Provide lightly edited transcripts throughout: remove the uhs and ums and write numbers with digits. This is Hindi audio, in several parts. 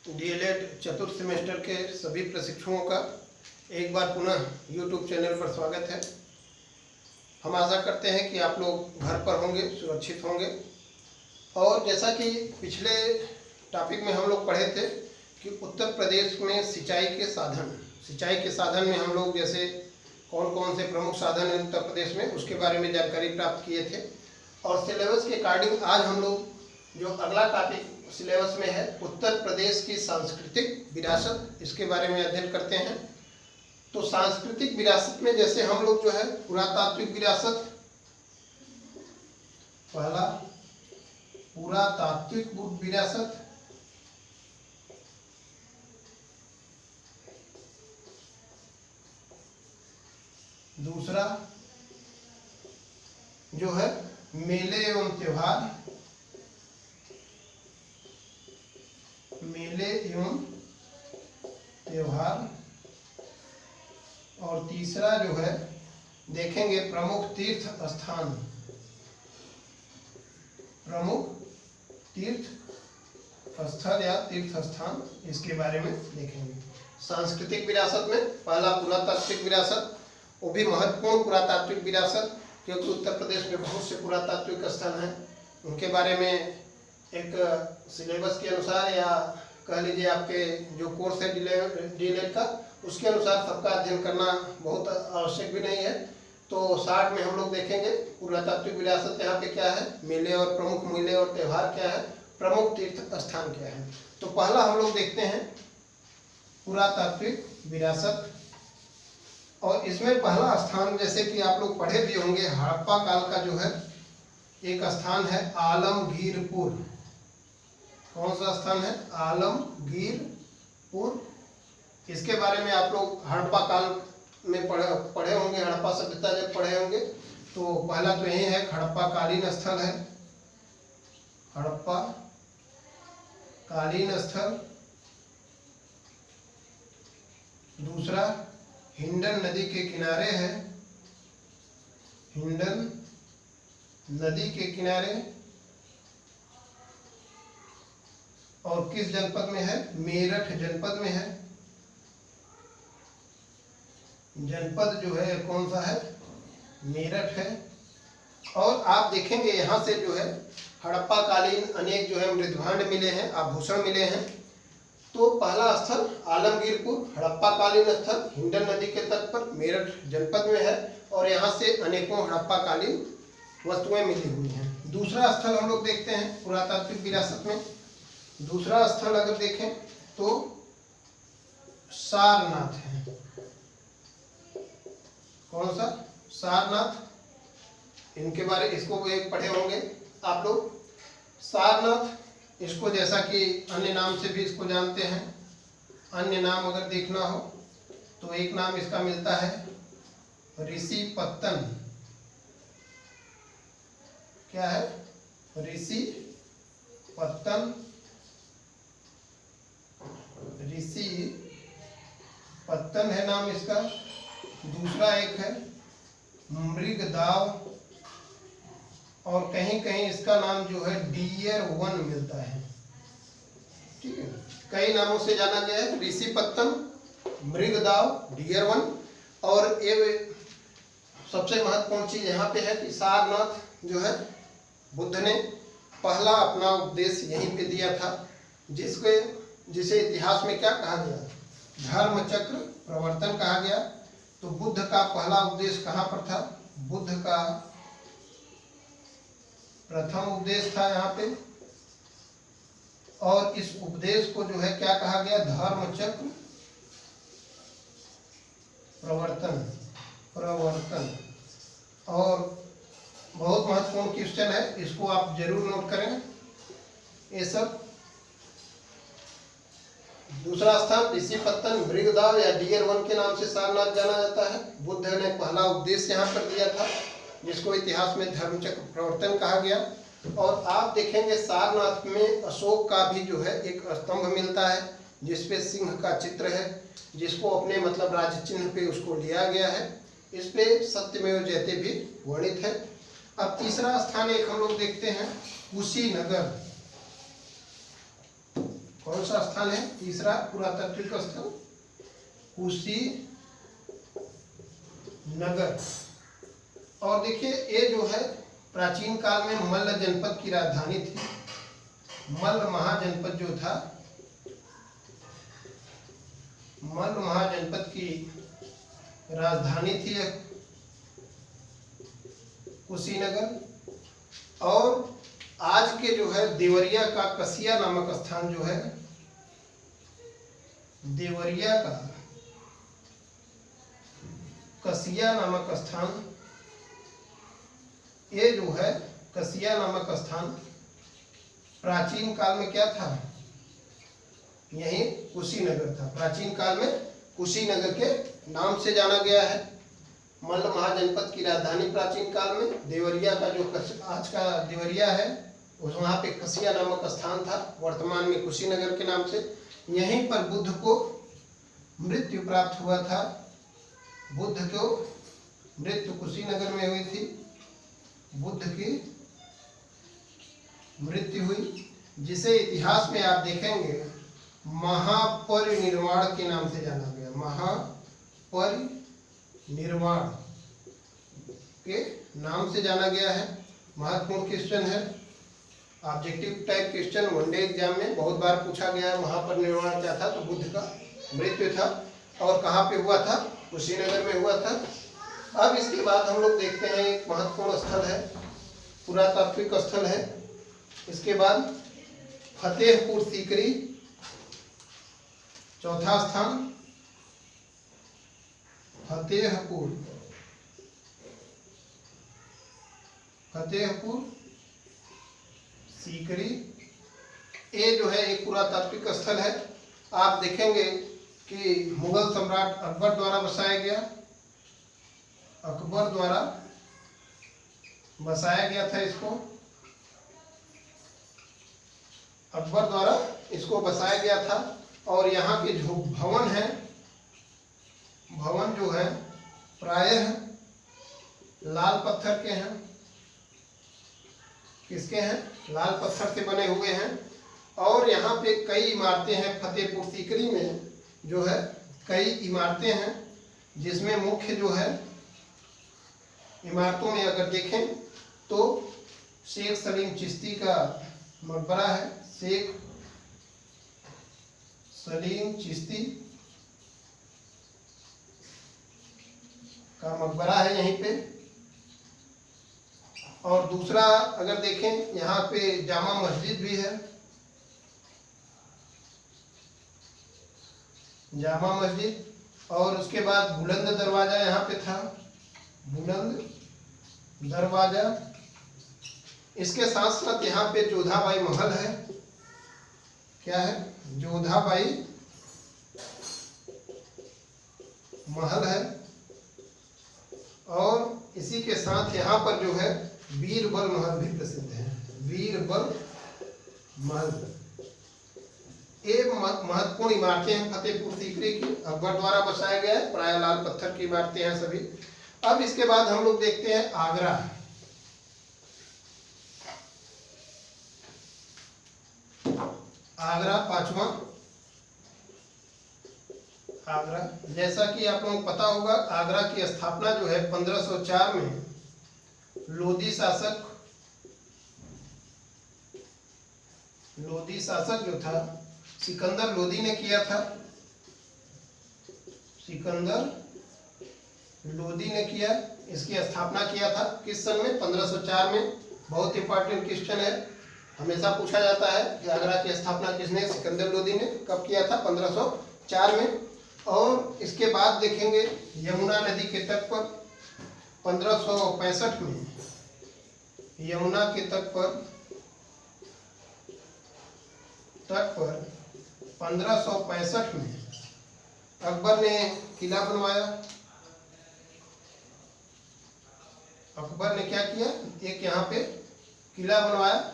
डीएलएड चतुर्थ सेमेस्टर के सभी प्रशिक्षुओं का एक बार पुनः यूट्यूब चैनल पर स्वागत है। हम आशा करते हैं कि आप लोग घर पर होंगे, सुरक्षित होंगे। और जैसा कि पिछले टॉपिक में हम लोग पढ़े थे कि उत्तर प्रदेश में सिंचाई के साधन में हम लोग जैसे कौन कौन से प्रमुख साधन हैं उत्तर प्रदेश में, उसके बारे में जानकारी प्राप्त किए थे। और सिलेबस के अकॉर्डिंग आज हम लोग जो अगला टॉपिक सिलेबस में है उत्तर प्रदेश की सांस्कृतिक विरासत, इसके बारे में अध्ययन करते हैं। तो सांस्कृतिक विरासत में जैसे हम लोग जो है पुरातात्विक विरासत, पहला पुरातात्विक विरासत, दूसरा जो है मेले एवं त्योहार, और तीसरा जो है देखेंगे प्रमुख तीर्थ स्थल या तीर्थ स्थान, इसके बारे में देखेंगे। सांस्कृतिक विरासत में पहला पुरातात्विक विरासत, वो भी महत्वपूर्ण पुरातात्विक विरासत, क्योंकि उत्तर प्रदेश में बहुत से पुरातात्विक स्थल हैं। उनके बारे में एक सिलेबस के अनुसार या कह लीजिए आपके जो कोर्स है डीएलएड का, उसके अनुसार सबका अध्ययन करना बहुत आवश्यक भी नहीं है। तो शार्ट में हम लोग देखेंगे पुरातात्विक विरासत यहाँ पे क्या है, मेले और प्रमुख मेले और त्यौहार क्या है, प्रमुख तीर्थ स्थान क्या है। तो पहला हम लोग देखते हैं पुरातात्विक विरासत, और इसमें पहला स्थान जैसे कि आप लोग पढ़े भी होंगे, हड़प्पा काल का जो है एक स्थान है आलमगीरपुर। कौन सा स्थान है? आलमगीरपुर। इसके बारे में आप लोग हड़प्पा काल में पढ़े होंगे, हड़प्पा सभ्यता जब पढ़े होंगे। तो पहला तो यही है हड़प्पा कालीन स्थल है, हड़प्पा कालीन स्थल। दूसरा हिंडन नदी के किनारे है, हिंडन नदी के किनारे, और किस जनपद में है? मेरठ जनपद में है। जनपद जो है कौन सा है? मेरठ है। और आप देखेंगे यहाँ से जो है हड़प्पा कालीन अनेक जो है मृदभांड मिले हैं, आभूषण मिले हैं। तो पहला स्थल आलमगीरपुर, हड़प्पा कालीन स्थल, हिंडन नदी के तट पर, मेरठ जनपद में है, और यहाँ से अनेकों हड़प्पा कालीन वस्तुएं मिली हुई हैं। दूसरा स्थल हम लोग देखते हैं पुरातात्विक विरासत में। दूसरा स्थल अगर देखें तो सारनाथ है। कौन सा? सारनाथ। इनके बारे इसको पढ़े होंगे आप लोग। सारनाथ, इसको जैसा कि अन्य नाम से भी इसको जानते हैं। अन्य नाम अगर देखना हो तो एक नाम इसका मिलता है ऋषिपत्तन। क्या है? ऋषिपत्तन। ऋषिपत्तन है नाम इसका। दूसरा एक है मृगदाव, और कहीं कहीं इसका नाम जो है डियर वन मिलता है। ठीक है, कई नामों से जाना गया है, ऋषिपत्तन, मृगदाव, डियर वन। और ये सबसे महत्वपूर्ण चीज यहाँ पे है कि सारनाथ जो है बुद्ध ने पहला अपना उपदेश यहीं पे दिया था, जिसे इतिहास में क्या कहा गया? धर्म चक्र प्रवर्तन कहा गया। तो बुद्ध का पहला उपदेश कहाँ पर था? बुद्ध का प्रथम उपदेश था यहाँ पे, और इस उपदेश को जो है क्या कहा गया? धर्म चक्र प्रवर्तन। और बहुत महत्वपूर्ण क्वेश्चन है, इसको आप जरूर नोट करें ये सब। दूसरा स्थान ऋषिपत्तन, मृगदाव या डियर वन के नाम से सारनाथ जाना जाता है। बुद्ध ने पहला उपदेश यहाँ पर दिया था, जिसको इतिहास में धर्मचक्र प्रवर्तन कहा गया। और आप देखेंगे सारनाथ में अशोक का भी जो है एक स्तंभ मिलता है, जिसपे सिंह का चित्र है, जिसको अपने मतलब राज चिन्ह पे उसको लिया गया है। इस पे सत्यमेव जयते भी वर्णित है। अब तीसरा स्थान एक हम लोग देखते हैं कुशीनगर। कौन सा स्थान है? तीसरा पुरातात्विक स्थल कुशीनगर। और देखिए ये जो है प्राचीन काल में मल्ल जनपद की राजधानी थी। मल्ल महाजनपद जो था, मल्ल महाजनपद की राजधानी थी कुशीनगर। और आज के जो है देवरिया का कसिया नामक स्थान जो है, देवरिया का कसिया नामक स्थान, ये जो है कसिया नामक स्थान प्राचीन काल में क्या था? यही कुशीनगर था। प्राचीन काल में कुशीनगर के नाम से जाना गया है। मल्ल महाजनपद की राजधानी प्राचीन काल में देवरिया का जो आज का देवरिया है, वहाँ पे कसिया नामक स्थान था, वर्तमान में कुशीनगर के नाम से। यहीं पर बुद्ध को मृत्यु प्राप्त हुआ था। बुद्ध को मृत्यु कुशीनगर में हुई थी। बुद्ध की मृत्यु हुई, जिसे इतिहास में आप देखेंगे महापरिनिर्वाण के नाम से जाना गया। महापरिनिर्वाण के नाम से जाना गया है। महत्वपूर्ण क्वेश्चन है, objective type question one day exam में बहुत बार पूछा गया है। महापरिनिर्वाण क्या था? तो बुद्ध का मृत्यु था। और कहाँ पे हुआ था? कुशीनगर में हुआ था। अब इसके बाद हम लोग देखते हैं एक महत्वपूर्ण स्थल है, पुरातात्विक स्थल है। इसके बाद फतेहपुर सीकरी, चौथा स्थान फतेहपुर सीकरी। ये जो है एक पुरातात्विक स्थल है। आप देखेंगे कि मुगल सम्राट अकबर द्वारा बसाया गया। अकबर द्वारा बसाया गया था इसको। अकबर द्वारा इसको बसाया गया था। और यहाँ के जो भवन है, भवन जो है प्रायः लाल पत्थर के हैं। किसके हैं? लाल पत्थर से बने हुए हैं। और यहाँ पे कई इमारतें हैं। फतेहपुर सीकरी में जो है कई इमारतें हैं, जिसमें मुख्य जो है इमारतों में अगर देखें तो शेख सलीम चिश्ती का मकबरा है। शेख सलीम चिश्ती का मकबरा है यहीं पे। और दूसरा अगर देखें, यहाँ पे जामा मस्जिद भी है। जामा मस्जिद। और उसके बाद बुलंद दरवाजा यहाँ पे था, बुलंद दरवाजा। इसके साथ साथ यहाँ पे जोधाबाई महल है। क्या है? जोधाबाई महल है। और इसी के साथ यहाँ पर जो है बीरबल महल भी प्रसिद्ध है। बीरबल महल। ये महत्वपूर्ण इमारतें हैं फतेहपुर सीकरी की। अकबर द्वारा बसाया गया है। प्राय लाल पत्थर की इमारतें हैं सभी। अब इसके बाद हम लोग देखते हैं आगरा। आगरा पांचवा। आगरा, जैसा कि आप लोगों को पता होगा, आगरा की स्थापना जो है 1504 में लोधी शासक जो था सिकंदर लोधी ने किया था। सिकंदर लोधी ने किया, इसकी स्थापना किया था। किस सन में? 1504 में। बहुत इंपॉर्टेंट क्वेश्चन है, हमेशा पूछा जाता है कि आगरा की स्थापना किसने? सिकंदर लोधी ने। कब किया था? 1504 में। और इसके बाद देखेंगे यमुना नदी के तट पर 1565 में, यमुना के तट पर 1565 में अकबर ने किला बनवाया। अकबर ने क्या किया? एक यहाँ पे किला बनवाया।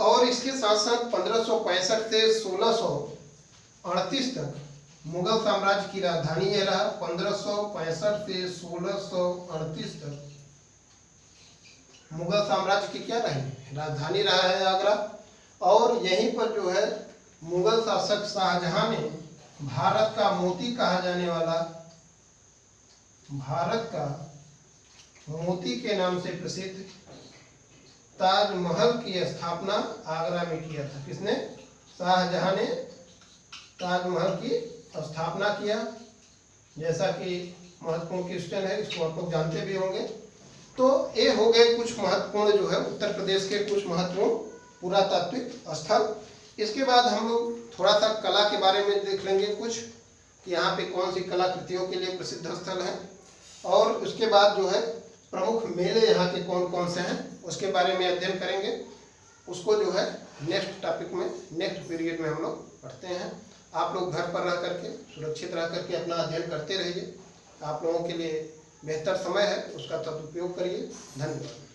और इसके साथ साथ 1565 से 1638 तक मुगल साम्राज्य की राजधानी यह रहा। 1565 से 1638 तक मुगल साम्राज्य की क्या रही, राजधानी रहा है आगरा। और यहीं पर जो है मुगल शासक शाहजहां ने भारत का मोती कहा जाने वाला, भारत का मोती के नाम से प्रसिद्ध ताजमहल की स्थापना आगरा में किया था। किसने? शाहजहां ने ताजमहल की स्थापना किया। जैसा कि महत्वपूर्ण क्वेश्चन है, इसको आप लोग जानते भी होंगे। तो ये हो गए कुछ महत्वपूर्ण जो है उत्तर प्रदेश के कुछ महत्वपूर्ण पुरातात्विक स्थल। इसके बाद हम लोग थोड़ा सा कला के बारे में देख लेंगे कुछ, कि यहाँ पे कौन सी कलाकृतियों के लिए प्रसिद्ध स्थल है, और उसके बाद जो है प्रमुख मेले यहाँ के कौन कौन से हैं उसके बारे में अध्ययन करेंगे। उसको जो है नेक्स्ट टॉपिक में, नेक्स्ट पीरियड में हम लोग पढ़ते हैं। आप लोग घर पर रह करके, सुरक्षित रह करके अपना अध्ययन करते रहिए। आप लोगों के लिए बेहतर समय है, उसका सदुपयोग करिए। धन्यवाद।